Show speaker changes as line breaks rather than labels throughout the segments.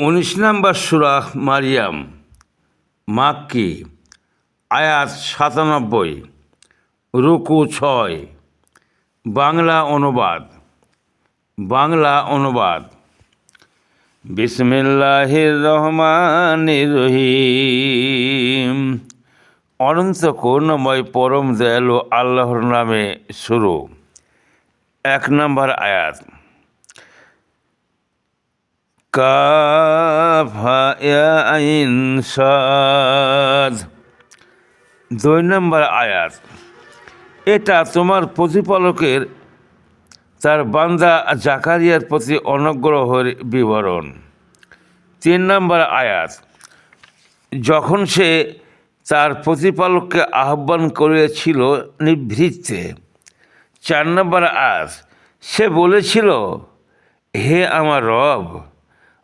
নম্বর সূরা মারিয়াম, মাক্কি, আয়াত ৯৭, রুকু ৬। বাংলা অনুবাদ। বিসমিল্লাহির রহমানির রহিম। অনন্ত করুণাময় পরম দয়ালু আল্লাহর নামে শুরু। ১ নম্বর আয়াত, কাফ হা ইয়া আইন সাদ। ২ নম্বর আয়াত, এটা তোমার প্রতিপালকের তার বান্দা জাকারিয়ার প্রতি অনুগ্রহের বিবরণ। ৩ নম্বর আয়াত, যখন সে তার প্রতিপালককে আহ্বান করেছিল নিভৃতে। ৪ নম্বর আয়াত, সে বলেছিল, হে আমার রব,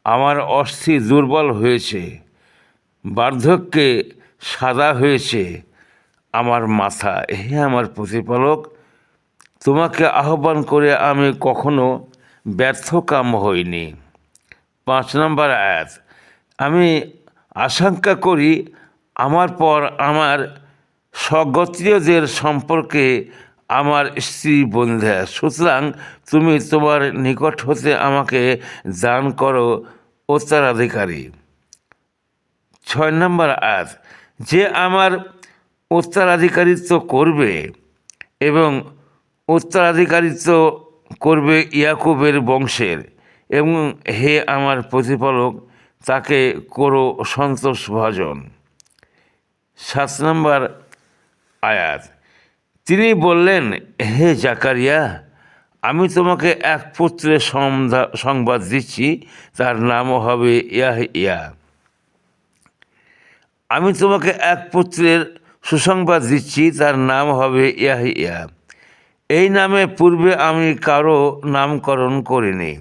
আমার অস্থি দুর্বল হয়েছে, বার্ধক্যে সাদা হয়েছে আমার মাথা। হে আমার প্রতিপালক, তোমাকে আহ্বান করে আমি কখনো ব্যর্থকাম হইনি। ৫ নম্বর আয়াত, আমি আশঙ্কা করি আমার পর আমার স্বগোত্রীয়দের সম্পর্কে আমার স্ত্রী বন্ধা, সুতরাং তুমি তোমার নিকট হতে আমাকে দান করো উত্তরাধিকারী। ৬ নম্বর আয়াত, যে আমার উত্তরাধিকারিত্ব করবে এবং উত্তরাধিকারিত্ব করবে ইয়াকুবের বংশের, এবং হে আমার প্রতিপালক, তাকে করো সন্তোষভাজন। ৭ নম্বর আয়াত, তিনি বললেন, হে জাকারিয়া, আমি তোমাকে এক পুত্রের সংবাদ দিচ্ছি, তার নামও হবে ইয়াহইয়া। আমি তোমাকে এক পুত্রের সুসংবাদ দিচ্ছি, তার নাম হবে ইয়াহইয়া। এই নামে পূর্বে আমি কারো নামকরণ করিনি।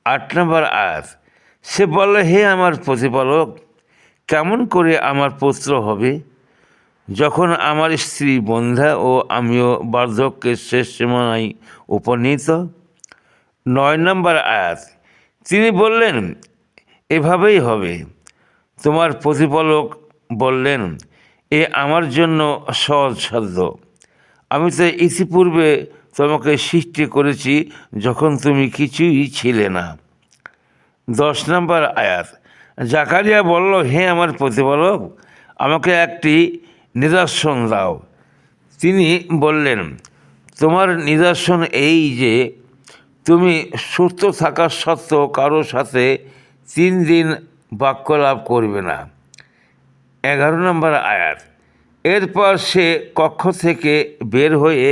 ৮ নম্বর আয়াত, সে বলল, হে আমার প্রতিপালক, কেমন করে আমার পুত্র হবে, যখন আমার স্ত্রী বন্ধা ও আমিও বার্ধক্যের শেষ সীমানায় উপনীত। ৯ নম্বর আয়াত, তিনি বললেন, এভাবেই হবে। তোমার প্রতিপালক বললেন, এ আমার জন্য সহজসাধ্য। আমি তো ইতিপূর্বে তোমাকে সৃষ্টি করেছি যখন তুমি কিছুই ছিলে না। ১০ নম্বর আয়াত, জাকারিয়া বলল, হে আমার প্রতিপালক, আমাকে একটি নিদর্শন দাও। তিনি বললেন, তোমার নিদর্শন এই যে তুমি সুস্থ থাকা সত্ত্বেও কারো সাথে ৩ দিন বাক্যলাপ করবে না। ১১ নম্বর আয়াত, এরপর সে কক্ষ থেকে বের হয়ে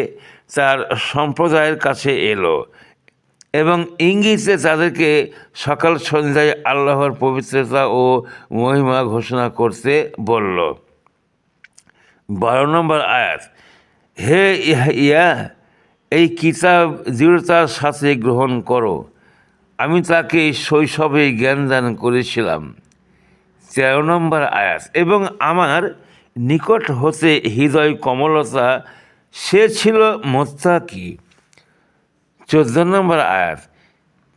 তার সম্প্রদায়ের কাছে এলো এবং ইঙ্গিতে তাদেরকে সকাল সন্ধ্যায় আল্লাহর পবিত্রতা ও মহিমা ঘোষণা করতে বলল। ১২ নম্বর আয়াত, হে ইয়া, এই কিতাব দৃঢ়তার সাথে গ্রহণ করো, আমি তাকে শৈশবে জ্ঞান দান করেছিলাম। ১৩ নম্বর আয়াত, এবং আমার নিকট হতে হৃদয় কমলতা, সে ছিল মুত্তাকি। ১৪ নম্বর আয়াত,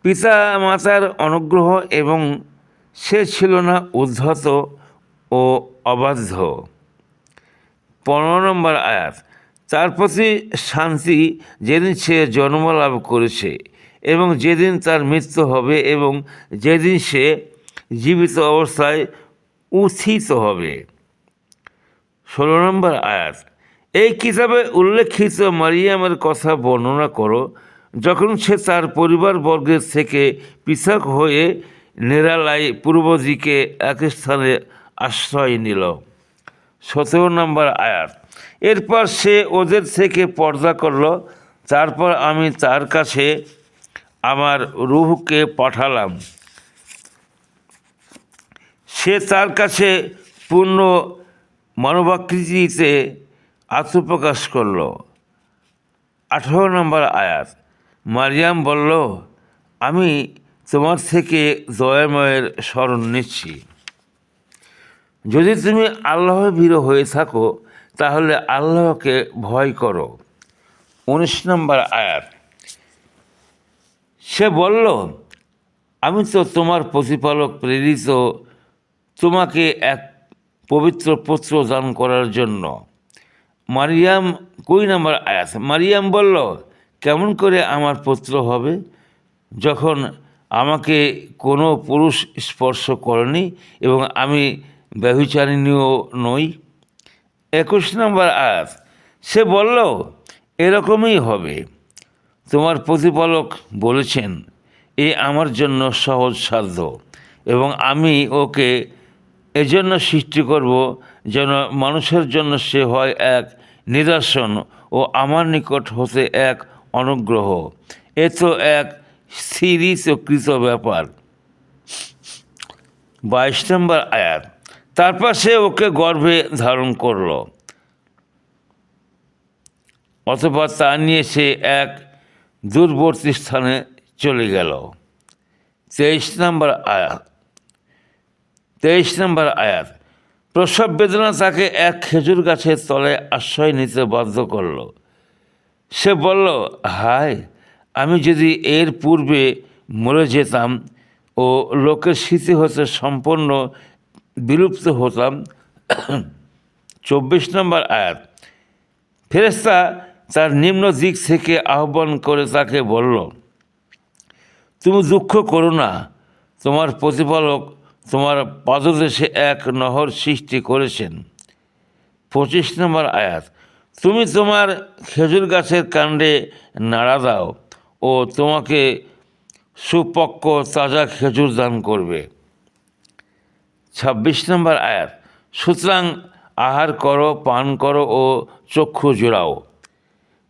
পিতা মাতার অনুগ্রহ এবং সে ছিল না উদ্ধত ও অবাধ্য। ১৫ নম্বর আয়াত, তার প্রতি শান্তি যেদিন সে জন্মলাভ করেছে এবং যেদিন তার মৃত্যু হবে এবং যেদিন সে জীবিত অবস্থায় উত্থিত হবে। ১৬ নম্বর আয়াত, এই কিতাবে উল্লেখিত মারিয়ামের কথা বর্ণনা করো, যখন সে তার পরিবারবর্গের থেকে পৃথক হয়ে নিরালায় পূর্ব দিকে এক স্থানে আশ্রয় নিল। ১৭ নম্বর আয়াত, এরপর সে ওদের থেকে পর্দা করল, তারপর আমি তার কাছে আমার রূহকে পাঠালাম, সে তার কাছে পূর্ণ মানবাকৃতিতে আত্মপ্রকাশ করল। ১৮ নম্বর আয়াত, মারিয়াম বলল, আমি তোমার থেকে দয়াময়ের শরণ নিচ্ছি। যদি তুমি আল্লাহ ভীরু হয়ে থাকো তাহলে আল্লাহকে ভয় করো। ১৯ নম্বর আয়াত, সে বলল, আমি তো তোমার প্রতিপালক প্রেরিত তোমাকে এক পবিত্র পুত্র দান করার জন্য। মারিয়াম 20 নম্বর আয়াত। মারিয়াম বলল, কেমন করে আমার পুত্র হবে, যখন আমাকে কোনো পুরুষ স্পর্শ করেনি এবং আমি ব্যভিচারিণীও নই। 21 নম্বর আয়াত। সে বলল, এরকমই হবে, তোমার প্রতিপালক বলেছেন, এ আমার জন্য সহজসাধ্য এবং আমি ওকে এজন্য সৃষ্টি করব যেন মানুষের জন্য সে হয় এক নিদর্শন ও আমার নিকট হতে এক অনুগ্রহ। এ তো এক স্থিরকৃত ব্যাপার। 22 নম্বর আয়াত। তারপর সে ওকে গর্ভে ধারণ করল, অথবা তা নিয়ে সে এক দূরবর্তী স্থানে চলে গেল। 23 নম্বর আয়াত। 23 নম্বর আয়াত। প্রসব বেদনা তাকে এক খেজুর গাছের তলায় আশ্রয় নিতে বাধ্য করল। সে বলল, হায়, আমি যদি এর পূর্বে মরে যেতাম ও লোকের স্মৃতি হতে সম্পূর্ণ বিলুপ্ত হতাম। 24 নম্বর আয়াত। ফেরেশতা তার নিম্ন দিক থেকে আহ্বান করে তাকে বলল, তুমি দুঃখ করো না, তোমার প্রতিপালক তোমার পাদদেশে এক নহর সৃষ্টি করেছেন। 25 নম্বর আয়াত। তুমি তোমার খেজুর গাছের কাণ্ডে নাড়া দাও ও তোমাকে সুপক্ক তাজা খেজুর দান করবে। 26 নম্বর আয়াত। সুতরাং আহার করো, পান করো ও চক্ষু জোড়াও।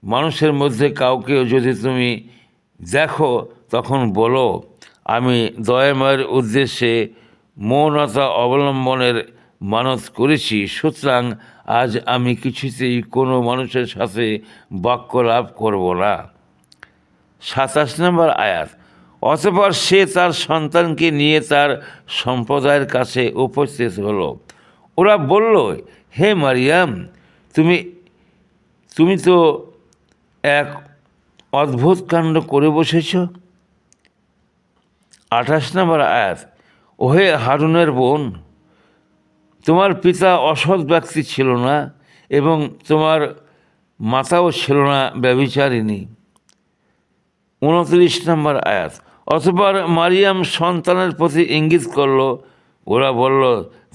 মানুষের মধ্যে কাউকে যদি তুমি দেখো তখন বলো, আমি দয়াময়ের উদ্দেশ্যে মৌনতা অবলম্বনের মানত করেছি, সুতরাং আজ আমি কিছুতেই কোনো মানুষের সাথে বাক্য লাভ করব না। 27 নম্বর আয়াত। অতঃপর সে তার সন্তানকে নিয়ে তার সম্প্রদায়ের কাছে উপস্থিত হলো। ওরা বলল, হে মারিয়াম, তুমি তো এক অদ্ভুত কাণ্ড করে বসেছ। 28 নম্বর আয়াত। ওহে হারুনের বোন, তোমার পিতা অসৎ ব্যক্তি ছিল না এবং তোমার মাতাও ছিল না ব্যভিচারিণী। 29 নম্বর আয়াত। অতঃপর মারিয়াম সন্তানের প্রতি ইঙ্গিত করল। ওরা বলল,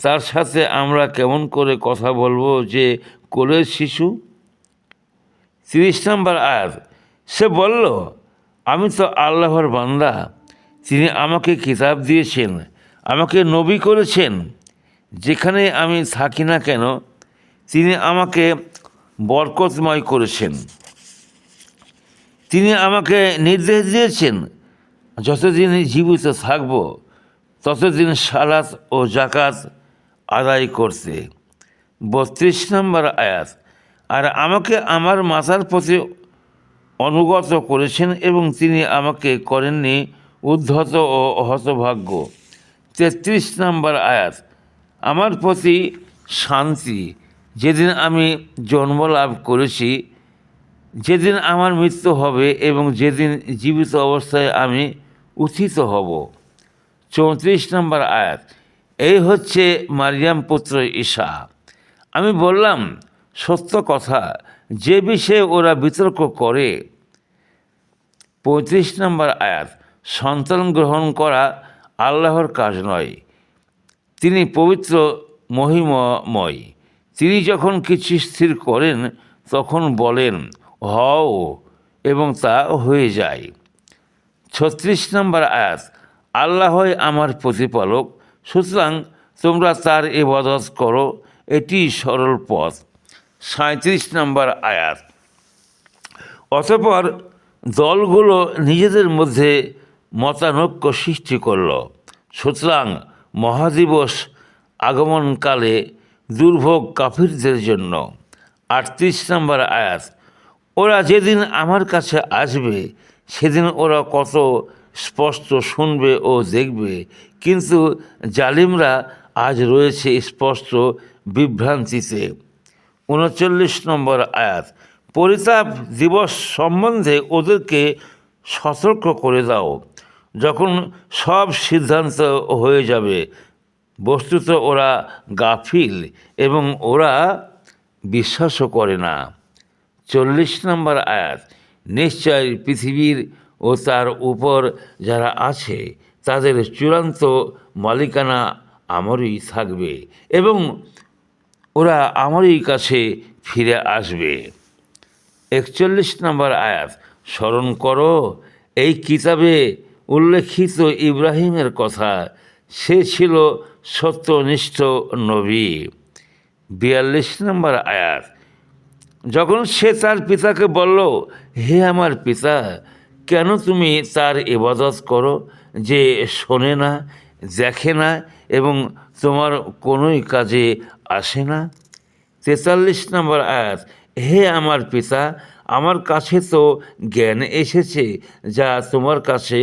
তার সাথে আমরা কেমন করে কথা বলবো যে কোলের শিশু। 30 নম্বর আয়াত। সে বলল, আমি তো আল্লাহর বান্দা, তিনি আমাকে কিতাব দিয়েছেন, আমাকে নবী করেছেন। যেখানে আমি থাকি না কেন তিনি আমাকে বরকতময় করেছেন। তিনি আমাকে নির্দেশ দিয়েছেন, যতদিন জীবিত থাকব ততদিন সালাত ও জাকাত আদায় করতে। 32 নম্বর আয়াত। আর আমাকে আমার মাতার প্রতি অনুগত করেছেন এবং তিনি আমাকে করেননি উদ্ধত ও হতভাগ্য। 33 নম্বর আয়াত। আমার প্রতি শান্তি, যেদিন আমি জন্ম লাভ করেছি, যেদিন আমার মৃত্যু হবে এবং যেদিন জীবিত অবস্থায় আমি উত্থিত হব। 34 নম্বর আয়াত। এই হচ্ছে মারিয়াম পুত্র ঈসা। আমি বললাম, সত্য কথা, যে বিষয়ে ওরা বিতর্ক করে। 35 নম্বর আয়াত। সন্তান গ্রহণ করা আল্লাহর কাজ নয়, তিনি পবিত্র মহিমময়। তিনি যখন কিছু স্থির করেন তখন বলেন, হও, এবং তা হয়ে যায়। 36 নম্বর আয়াত। আল্লাহই আমার প্রতিপালক, সুতরাং তোমরা তার ইবাদত করো, এটি সরল পথ। 37 নম্বর আয়াত। অতঃপর দলগুলো নিজেদের মধ্যে মতানৈক্য সৃষ্টি করল। সুতরাং মহাদিবস আগমনকালে দুর্ভোগ কাফিরদের জন্য। 38 নম্বর আয়াত। ওরা যেদিন আমার কাছে আসবে সেদিন ওরা কত স্পষ্ট শুনবে ও দেখবে, কিন্তু জালিমরা আজ রয়েছে স্পষ্ট বিভ্রান্তিতে। 39 নম্বর আয়াত। পরিতাপ দিবস সম্বন্ধে ওদেরকে সতর্ক করে দাও, যখন সব সিদ্ধান্ত হয়ে যাবে, বস্তুত ওরা গাফিল এবং ওরা বিশ্বাসও করে না। 40 নম্বর আয়াত, নিশ্চয় পৃথিবীর ও তার উপর যারা আছে তাদের চূড়ান্ত মালিকানা আমারই থাকবে এবং ওরা আমারই কাছে ফিরে আসবে। 41 নম্বর আয়াত, স্মরণ করো এই কিতাবে উল্লেখিত ইব্রাহিমের কথা, সে ছিল সত্যনিষ্ঠ নবী। 42 নম্বর আয়াত, যখন সে তার পিতাকে বলল, হে আমার পিতা, কেন তুমি তার ইবাদত করো যে শোনে না, দেখে না এবং তোমার কোনোই কাজে আসে না? 43 নম্বর আয়াত, হে আমার পিতা, আমার কাছে তো জ্ঞান এসেছে যা তোমার কাছে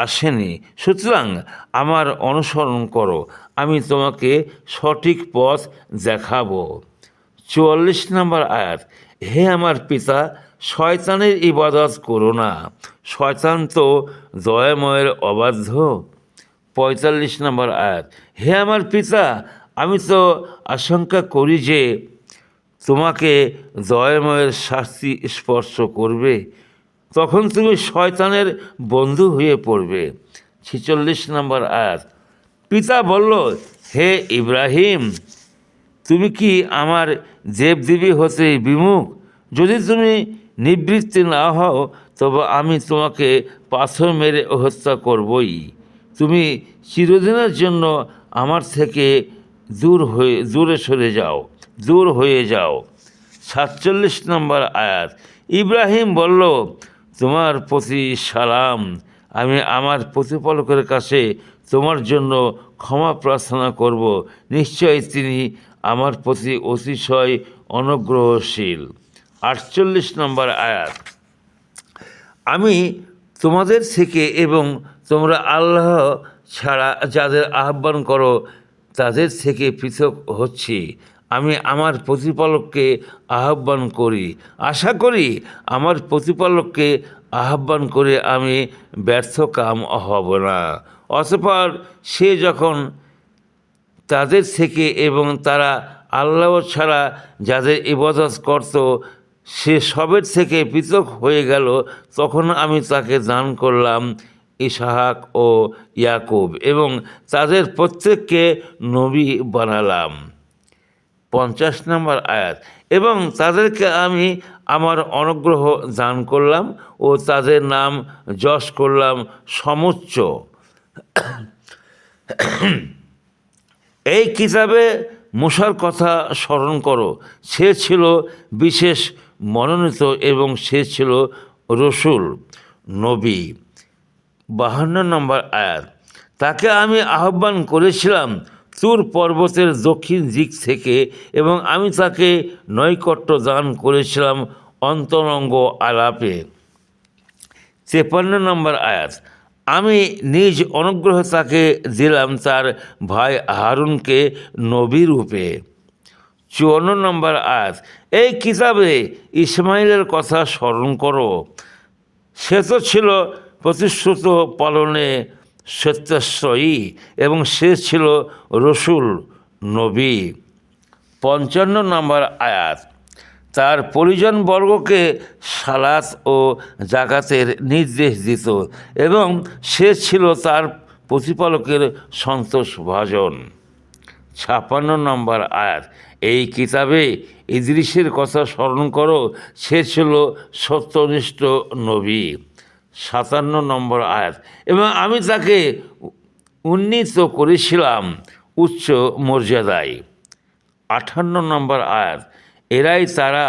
আসেনি, সুতরাং আমার অনুসরণ করো, আমি তোমাকে সঠিক পথ দেখাবো। 44 নম্বর আয়াত, হে আমার পিতা, শয়তানের ইবাদত করো না, শয়তান তো দয়াময়ের অবাধ্য। 45 নম্বর আয়াত, হে আমার পিতা, আমি তো আশঙ্কা করি যে তোমাকে দয়াময়ের শাস্তি স্পর্শ করবে, তখন তুমি শয়তানের বন্ধু হয়ে পড়বে। 46 নম্বর আয়াত, পিতা বলল, হে ইব্রাহিম, তুমি কি আমার দেবদেবী হতে বিমুখ? যদি তুমি নিবৃত্তি না হও তবে আমি তোমাকে পাথর মেরে হত্যা করবই। তুমি চিরদিনের জন্য আমার থেকে দূর হয়ে যাও। 47 নম্বর আয়াত, ইব্রাহিম বলল, তোমার প্রতি সালাম, আমি আমার প্রতিপালকের কাছে তোমার জন্য ক্ষমা প্রার্থনা করব, নিশ্চয়ই তিনি আমার প্রতি অতিশয় অনুগ্রহশীল। 48 নম্বর আয়াত, আমি তোমাদের থেকে এবং তোমরা আল্লাহ ছাড়া যাদের আহ্বান করো তাদের থেকে পৃথক হচ্ছি। আমি আমার প্রতিপালককে আহ্বান করি, আশা করি আমার প্রতিপালককে আহ্বান করে আমি ব্যর্থ কাম হব না। অতঃপর সে যখন তাদের থেকে এবং তারা আল্লাহ ছাড়া যাদের ইবাদত করত সে সবের থেকে পৃথক হয়ে গেল, তখন আমি তাকে দান করলাম ইসহাক ও ইয়াকুব এবং তাদের প্রত্যেককে নবী বানালাম। 50 নম্বর আয়াত, এবং তাদেরকে আমি আমার অনুগ্রহ দান করলাম ও তাদের নাম যশ করলাম সমুচ্চ। এই কিতাবে মূসার কথা স্মরণ করো, সে ছিল বিশেষ মনোনীত এবং সে ছিল রসুল নবী। 52 নম্বর আয়াত, তাকে আমি আহ্বান করেছিলাম তুর পর্বতের দক্ষিণ দিক থেকে এবং আমি তাকে নৈকট্য দান করেছিলাম অন্তরঙ্গ আলাপে। 53 নম্বর আয়াত, আমি নিজ অনুগ্রহ তাকে দিলাম তার ভাই হারুনকে নবী রূপে। 54 নম্বর আয়াত, এই কিতাবে ইসমাইলের কথা স্মরণ করো, সে তো ছিল প্রতিশ্রুত পালনে সত্যাশ্রয়ী এবং সে ছিল রসুল নবী। 55 নম্বর আয়াত, তার পরিজনবর্গকে সালাত ও জাকাতের নির্দেশ দিত এবং সে ছিল তার প্রতিপালকের সন্তোষভাজন। 56 নম্বর আয়াত, এই কিতাবে ইদ্রিসের কথা স্মরণ করো, সে ছিল সত্যনিষ্ঠ নবী। 57 নম্বর আয়াত, এবং আমি তাকে উন্নীত করেছিলাম উচ্চ মর্যাদায়। 58 নম্বর আয়াত, এরাই তারা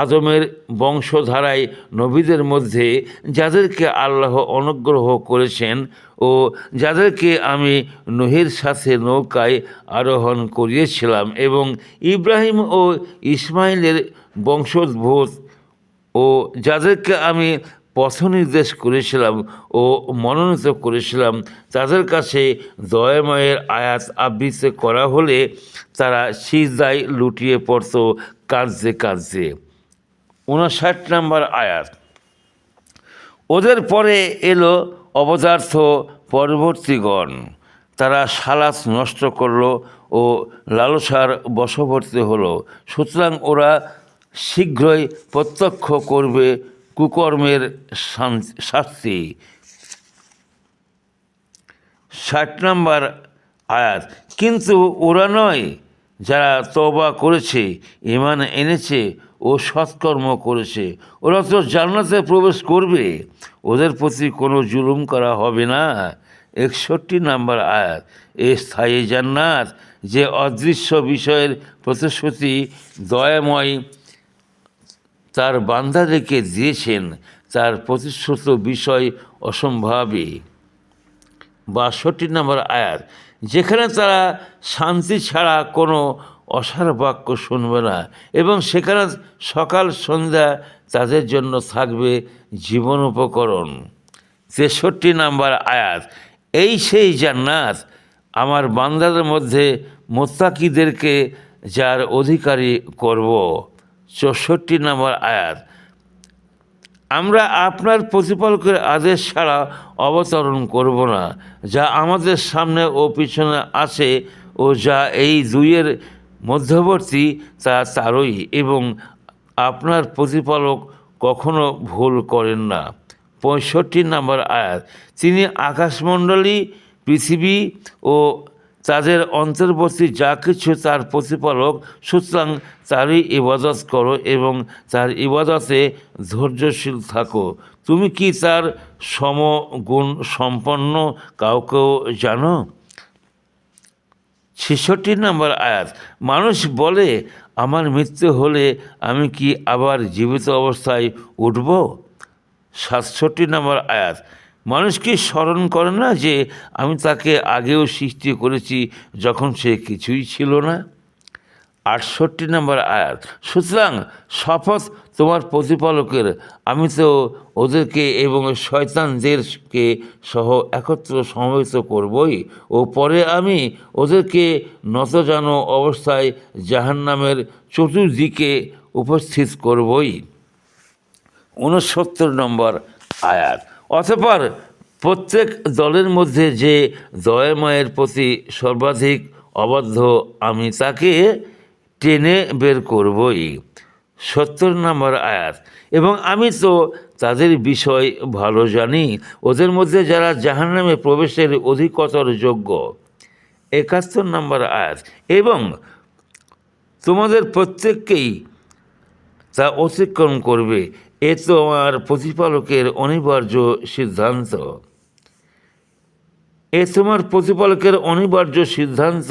আদমের বংশধারায় নবীদের মধ্যে যাদেরকে আল্লাহ অনুগ্রহ করেছেন ও যাদেরকে আমি নূহের সাথে নৌকায় আরোহণ করিয়েছিলাম এবং ইব্রাহিম ও ইসমাইলের বংশোদ্ভূত ও যাদেরকে আমি পথ নির্দেশ করেছিলাম ও মনোনীত করেছিলাম, তাদের কাছে দয়াময়ের আয়াত আবৃত্তি করা হলে তারা সিজদায় লুটিয়ে পড়ত কাঁদতে কাঁদতে। 59 নম্বর আয়াত, ওদের পরে এলো অপদার্থ পরবর্তীগণ, তারা সালাত নষ্ট করল ও লালসার বশবর্তী হলো। সুতরাং ওরা শীঘ্রই প্রত্যক্ষ করবে কুকর্মের শাস্তি। 60 নম্বর আয়াত, কিন্তু ওরা নয় যারা তওবা করেছে, ঈমান এনেছে ও সৎকর্ম করেছে, ওরা তো জান্নাতে প্রবেশ করবে, ওদের প্রতি কোনো জুলুম করা হবে না। 61 নম্বর আয়াত, এই স্থায়ী জান্নাত যে অদৃশ্য বিষয়ের প্রতিশ্রুতি দয়াময় তার বান্দাদেরকে দিয়েছেন, তার প্রতিশ্রুত বিষয় অসম্ভাবী। 62 নম্বর আয়াত, যেখানে তারা শান্তি ছাড়া কোনো অসার বাক্য শুনবে না এবং সেখানে সকাল সন্ধ্যা তাদের জন্য থাকবে জীবন উপকরণ। 63 নম্বর আয়াত, এই সেই জান্নাত আমার বান্দাদের মধ্যে মুত্তাকিদেরকে যার অধিকারী করব। 64 নম্বর আয়াত, আমরা আপনার প্রতিপালকের আদেশ ছাড়া অবতরণ করব না, যা আমাদের সামনে ও পিছনে আছে ও যা এই দুইয়ের মধ্যবর্তী তা তারই, এবং আপনার প্রতিপালক কখনো ভুল করেন না। 65 নম্বর আয়াত, তিনি আকাশমণ্ডলী, পৃথিবী ও তাদের অন্তর্বর্তী যা কিছু তার প্রতিপালক, সুতরাং তারই ইবাদত করো এবং তার ইবাদতে ধৈর্যশীল থাকো। তুমি কি তার সমগুণ সম্পন্ন কাউকেও জানো? 66 নম্বর আয়াত, মানুষ বলে আমার মৃত্যু হলে আমি কি আবার জীবিত অবস্থায় উঠব? 67 নম্বর আয়াত, মানুষ কি স্মরণ করে না যে আমি তাকে আগেও সৃষ্টি করেছি যখন সে কিছুই ছিল না? 68 নম্বর আয়াত, সুতরাং শপথ তোমার প্রতিপালকের, আমি তো ওদেরকে এবং শয়তানদেরকে সহ একত্র সমবেত করবই ও পরে আমি ওদেরকে নতজানো অবস্থায় জাহান্নামের চতুর্দিকে উপস্থিত করবই। 69 নম্বর আয়াত, অতঃপর প্রত্যেক দলের মধ্যে যে দয়াময়ের প্রতি সর্বাধিক অবাধ্য আমি তাকে টেনে বের করবই। 70 নম্বর আয়াত, এবং আমি তো তাদের বিষয় ভালো জানি, ওদের মধ্যে যারা জাহান্নামে প্রবেশের অধিকতর যোগ্য। 71 নম্বর আয়াত, এবং তোমাদের প্রত্যেককেই তা অতিক্রম করবে, এ তো আমার প্রতিপালকের অনিবার্য সিদ্ধান্ত। এ তোমার প্রতিপালকের অনিবার্য সিদ্ধান্ত।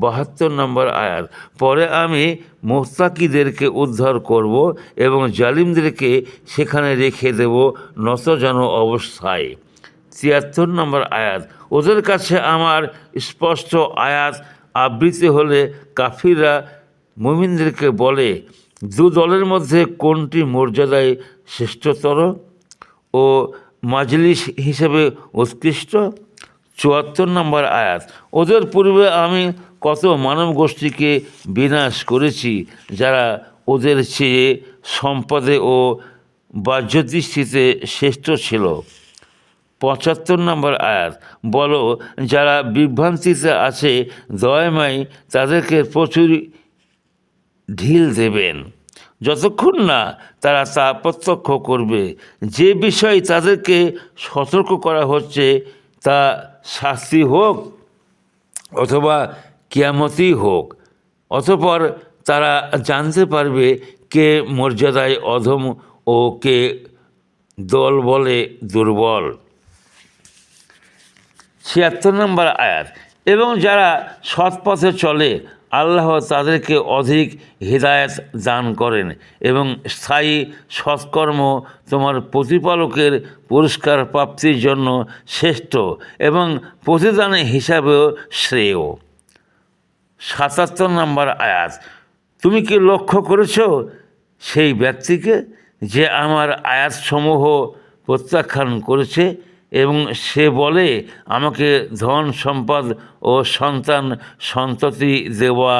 72 নম্বর আয়াত, পরে আমি মুত্তাকিদেরকে উদ্ধার করব এবং জালিমদেরকে সেখানে রেখে দেব নতজানো অবস্থায়। 73 নম্বর আয়াত, ওদের কাছে আমার স্পষ্ট আয়াত আবৃত্তি হলে কাফিররা মুমিনদেরকে বলে, দু দলের মধ্যে কোনটি মর্যাদায় শ্রেষ্ঠতর ও মাজলিস হিসেবে উৎকৃষ্ট? 74 নম্বর আয়াত, ওদের পূর্বে আমি কত মানব গোষ্ঠীকে বিনাশ করেছি যারা ওদের চেয়ে সম্পদে ও বাহ্যদৃষ্টিতে শ্রেষ্ঠ ছিল। 75 নম্বর আয়াত, বলো যারা বিভ্রান্তিতে আছে দয়াময় তাদেরকে প্রচুর ঢিল দেবেন, যতক্ষণ না তারা তা প্রত্যক্ষ করবে। যে বিষয় তাদেরকে সতর্ক করা হচ্ছে তা শাস্তি হোক অথবা কিয়ামতই হোক, অতঃপর তারা জানতে পারবে কে মর্যাদায় অধম ও কে দল বলে দুর্বল। 76 নম্বর আয়াত, এবং যারা সৎ পথে চলে আল্লাহ তাদেরকে অধিক হিদায়াত দান করেন এবং স্থায়ী সৎকর্ম তোমার প্রতিপালকের পুরস্কার প্রাপ্তির জন্য শ্রেষ্ঠ এবং প্রতিদানের হিসাবেও শ্রেয়। 77 নম্বর আয়াত, তুমি কি লক্ষ্য করেছ সেই ব্যক্তিকে যে আমার আয়াতসমূহ প্রত্যাখ্যান করেছে এবং সে বলে আমাকে ধন সম্পদ ও সন্তান সন্ততি দেওয়া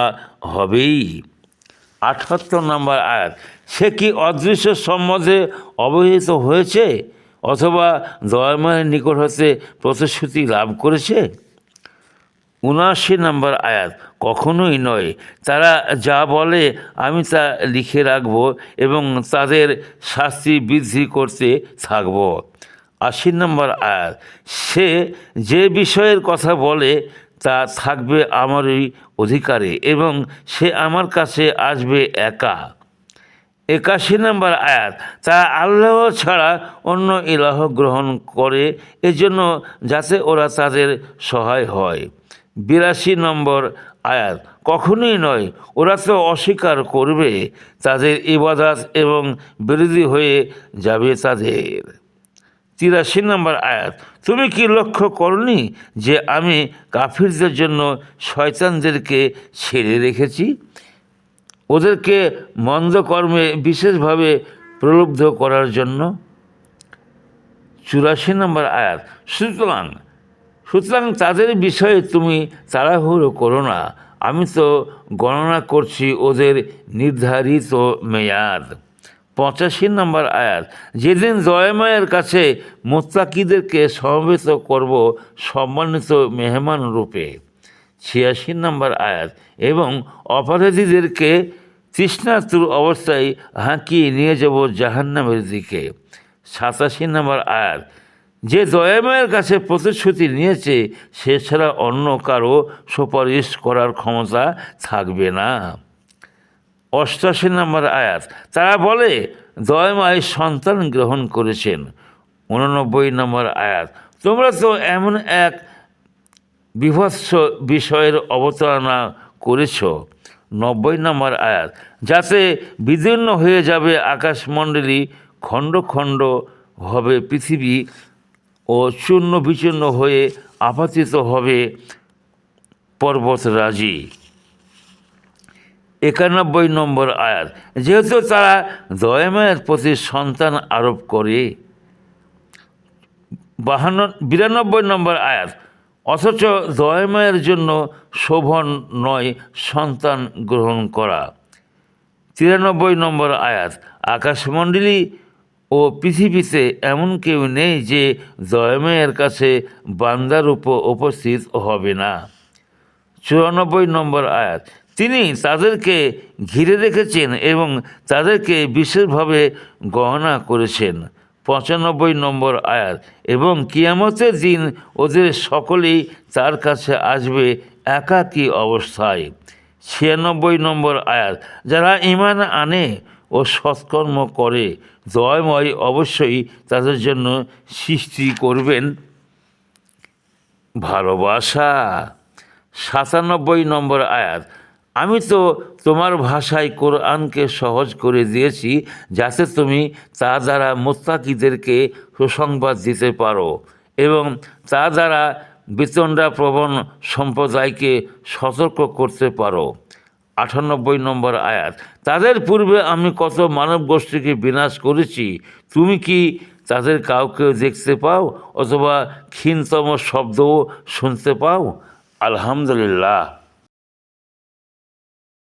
হবেই? 78 নম্বর আয়াত, সে কি অদৃশ্য সম্বন্ধে অবহিত হয়েছে অথবা দয়াময়ের নিকট হতে প্রতিশ্রুতি লাভ করেছে? 79 নম্বর আয়াত, কখনোই নয়। তারা যা বলে আমি তা লিখে রাখব এবং তাদের শাস্তি বৃদ্ধি করতে থাকব। 80 নম্বর আয়াত, সে যে বিষয়ের কথা বলে তা থাকবে আমারই অধিকারে এবং সে আমার কাছে আসবে একা। 81 নম্বর আয়াত, তা আল্লাহ ছাড়া অন্য ইলাহ গ্রহণ করে এজন্য যাতে ওরা তাদের সহায় হয়। 82 নম্বর আয়াত, কখনোই নয়, ওরা তো অস্বীকার করবে তাদের ইবাদত এবং বিরোধী হয়ে যাবে তাদের। 83 নম্বর আয়াত, তুমি কি লক্ষ্য করনি যে আমি কাফিরদের জন্য শয়তানদেরকে ছেড়ে রেখেছি, ওদেরকে মন্দ কর্মে বিশেষভাবে প্রলুব্ধ করার জন্য? 84 নম্বর আয়াত, সুতরাং তাদের বিষয়ে তুমি তাড়াহুড়ো করো না, আমি তো গণনা করছি ওদের নির্ধারিত মেয়াদ। 85 নম্বর আয়াত, যেদিন দয়াময়ের কাছে মুত্তাকিদেরকে সমবেত করব সম্মানিত মেহমান রূপে। 86 নম্বর আয়াত, এবং অপরাধীদেরকে তৃষ্ণাতুর অবস্থায় হাঁকিয়ে নিয়ে যাব জাহান্নামের দিকে। 87 নম্বর আয়াত, যে দয়াময়ের কাছে প্রতিশ্রুতি নিয়েছে সে ছাড়া অন্য কারো সুপারিশ করার ক্ষমতা থাকবে না। 88 নম্বর আয়াত, তারা বলে দয়াময় সন্তান গ্রহণ করেছেন। 89 নম্বর আয়াত, তোমরা তো এমন এক বিভৎস বিষয়ের অবতারণা করেছ। 90 নম্বর আয়াত, যাতে বিদীর্ণ হয়ে যাবে আকাশমণ্ডলী, খণ্ড খণ্ড হবে পৃথিবী ও চূর্ণ বিচূর্ণ হয়ে আপাতিত হবে পর্বতরাজি। 91 নম্বর আয়াত, যেহেতু তারা দয়াময়ের প্রতি সন্তান আরোপ করে। 92 নম্বর আয়াত, অথচ দয়াময়ের জন্য শোভন নয় সন্তান গ্রহণ করা। 93 নম্বর আয়াত, আকাশমণ্ডলী ও পৃথিবীতে এমন কেউ নেই যে দয়াময়ের কাছে বান্দার উপর উপস্থিত হবে না। 94 নম্বর আয়াত, তিনি তাদেরকে ঘিরে রেখেছেন এবং তাদেরকে বিশেষভাবে গণনা করেছেন। 95 নম্বর আয়াত, এবং কিয়ামতের দিন ওদের সকলেই তার কাছে আসবে একাকী অবস্থায়। 96 নম্বর আয়াত, যারা ঈমান আনে ও সৎকর্ম করে দয়াময় অবশ্যই তাদের জন্য সৃষ্টি করবেন ভালোবাসা। 97 নম্বর আয়াত, আমি তো তোমার ভাষায় কোরআনকে সহজ করে দিয়েছি যাতে তুমি তা দ্বারা মুত্তাকিদেরকে সুসংবাদ দিতে পারো এবং তা দ্বারা বিতণ্ডাপ্রবণ সম্প্রদায়কে সতর্ক করতে পারো। 98 নম্বর আয়াত, তাদের পূর্বে আমি কত মানব গোষ্ঠীকে বিনাশ করেছি, তুমি কি তাদের কাউকে দেখতে পাও অথবা ক্ষীণতম শব্দও শুনতে পাও? আলহামদুলিল্লাহ।